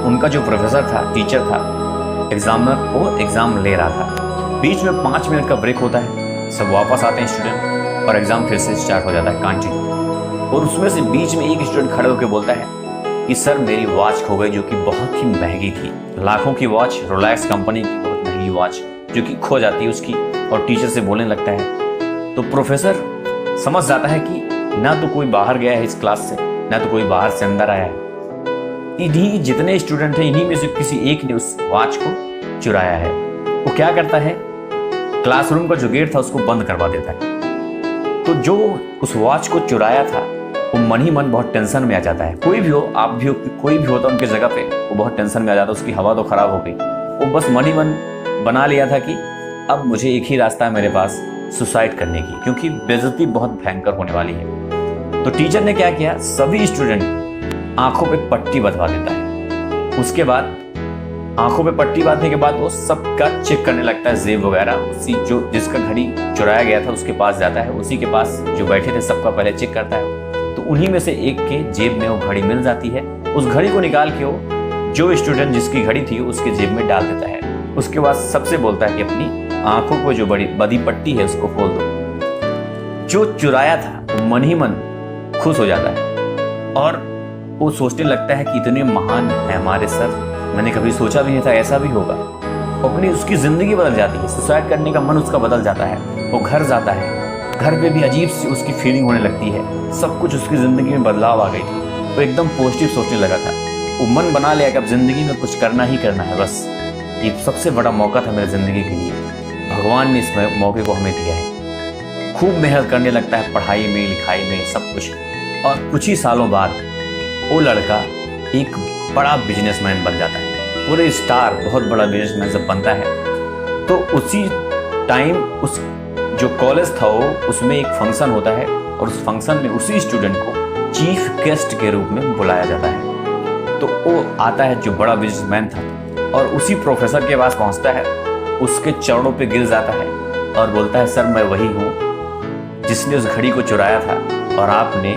उनका जो प्रोफेसर था, टीचर था, एग्जामिनर वो एग्ज़ाम ले रहा था। बीच में 5 मिनट का ब्रेक होता है, सब वापस आते हैं स्टूडेंट और एग्ज़ाम फिर से स्टार्ट हो जाता है कंटिन्यू। और उसमें से बीच में एक स्टूडेंट खड़े होकर बोलता है कि सर मेरी वॉच खो गई, जो कि बहुत ही महंगी थी, लाखों की वॉच, रोलेक्स कंपनी की बहुत महंगी वॉच जो कि खो जाती है उसकी। और टीचर से बोलने लगता है। तो प्रोफेसर समझ जाता है कि ना तो कोई बाहर गया है इस क्लास से, ना तो कोई बाहर से अंदर आया है, इन्हीं जितने स्टूडेंट हैं इन्हीं में से किसी एक ने उस वॉच को चुराया है। वो क्या करता है, क्लासरूम का जो गेट था उसको बंद करवा देता है। तो जो उस वॉच को चुराया था वो मन ही मन बहुत टेंशन में आ जाता है। कोई भी हो, आप भी हो, कोई भी होता उनकी जगह पे, वो बहुत टेंशन में आ जाता है। उसकी हवा तो खराब हो गई, वो बस मन ही मन बना लिया था कि अब मुझे एक ही रास्ता है मेरे पास, सुसाइड करने की, क्योंकि बेइज्जती बहुत भयंकर होने वाली है। तो टीचर ने क्या किया, सभी स्टूडेंट आंखों पे पट्टी बंधवा देता है। उसके बाद आंखों पे पट्टी बांधने के बाद वो सबका चेक करने लगता है, जेब वगैरह। उसी जो जिसका घड़ी चुराया गया था उसके पास जाता है, उसी के पास जो बैठे थे सबका पहले चेक करता है। तो उन्हीं में से एक के जेब में वो घड़ी मिल जाती है। उस घड़ी को निकाल के वो जो स्टूडेंट जिसकी घड़ी थी उसके जेब में डाल देता है। उसके बाद सबसे बोलता है कि अपनी आंखों को जो बड़ी बदी पट्टी है उसको खोल दो। जो चुराया था वो मन ही मन खुश हो जाता है और वो सोचने लगता है कि इतने महान है हमारे सर, मैंने कभी सोचा भी नहीं था ऐसा भी होगा। अपनी उसकी जिंदगी बदल जाती है, सुसाइड करने का मन उसका बदल जाता है। वो घर जाता है, घर पे भी अजीब सी उसकी फीलिंग होने लगती है। सब कुछ उसकी ज़िंदगी में बदलाव आ गई थी। वो एकदम पॉजिटिव सोचने लगा था। वो मन बना लिया कि अब ज़िंदगी में कुछ करना ही करना है, बस ये सबसे बड़ा मौका था मेरी ज़िंदगी के लिए, भगवान ने इस मौके को हमें दिया है। खूब मेहनत करने लगता है पढ़ाई में, लिखाई में, सब कुछ। और कुछ ही सालों बाद वो लड़का एक बड़ा बिजनेसमैन बन जाता है, पूरे स्टार, बहुत बड़ा बिजनेसमैन जब बनता है। तो उसी टाइम उस जो कॉलेज था वो उसमें एक फंक्शन होता है और उस फंक्शन में उसी स्टूडेंट को चीफ गेस्ट के रूप में बुलाया जाता है। तो वो आता है जो बड़ा बिजनेसमैन था और उसी प्रोफेसर के पास पहुंचता है, उसके चरणों पे गिर जाता है और बोलता है सर मैं वही हूँ जिसने उस घड़ी को चुराया था और आपने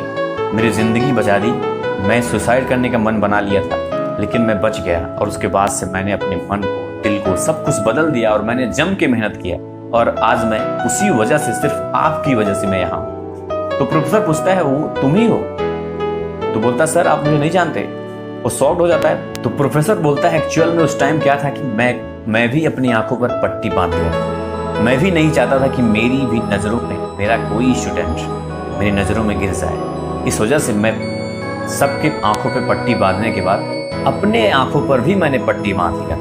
मेरी ज़िंदगी बचा दी। मैं सुसाइड करने का मन बना लिया था लेकिन मैं बच गया और उसके बाद से मैंने अपने मन को, दिल को, सब कुछ बदल दिया और मैंने जम के मेहनत किया और आज मैं उसी वजह से, सिर्फ आपकी वजह से मैं यहाँ हूँ। तो प्रोफेसर पूछता है वो तुम ही हो? तो बोलता है सर आप मुझे नहीं जानते। वो शॉक्ड हो जाता है। तो प्रोफेसर बोलता है एक्चुअल में उस टाइम क्या था कि मैं भी अपनी आंखों पर पट्टी बांध लिया था। मैं भी नहीं चाहता था कि मेरी भी नज़रों में मेरा कोई स्टूडेंट मेरी नज़रों में गिर जाए। इस वजह से मैं सबके आंखों पे पट्टी बांधने के बाद अपने आंखों पर भी मैंने पट्टी बांध लिया।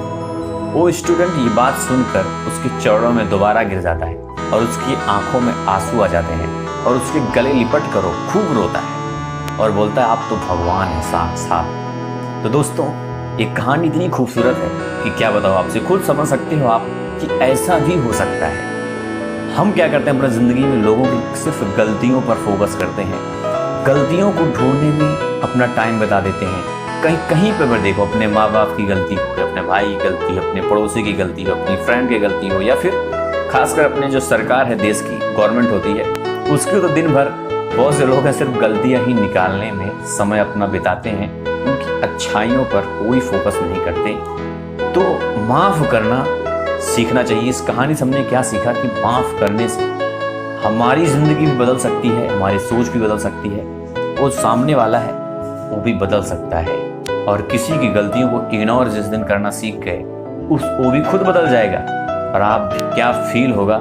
वो स्टूडेंट ये बात सुनकर उसके चरणों में दोबारा गिर जाता है और उसकी आंखों में आंसू आ जाते हैं और उसके गले लिपट कर खूब रोता है और बोलता है आप तो भगवान हैं साथ। तो दोस्तों ये कहानी इतनी खूबसूरत है कि क्या बताओ, आपसे खुद समझ सकते हो आप कि ऐसा भी हो सकता है। हम क्या करते हैं अपनी ज़िंदगी में, लोगों की सिर्फ गलतियों पर फोकस करते हैं, गलतियों को ढूंढने में अपना टाइम बता देते हैं। कहीं पे भी देखो, अपने माँ बाप की गलती हो, अपने भाई की गलती हो, अपने पड़ोसी की गलती हो, अपनी फ्रेंड की गलती हो, या फिर खासकर अपने जो सरकार है, देश की गवर्नमेंट होती है, उसकी तो दिन भर बहुत से लोग हैं सिर्फ गलतियां ही निकालने में समय अपना बिताते हैं, उनकी अच्छाइयों पर कोई फोकस नहीं करते। तो माफ़ करना सीखना चाहिए। इस कहानी से हमने क्या सीखा कि माफ़ करने से हमारी ज़िंदगी भी बदल सकती है, हमारी सोच भी बदल सकती है, वो सामने वाला है वो भी बदल सकता है। और किसी की गलतियों को इग्नोर जिस दिन करना सीख गए वो भी खुद बदल जाएगा। और आप क्या फील होगा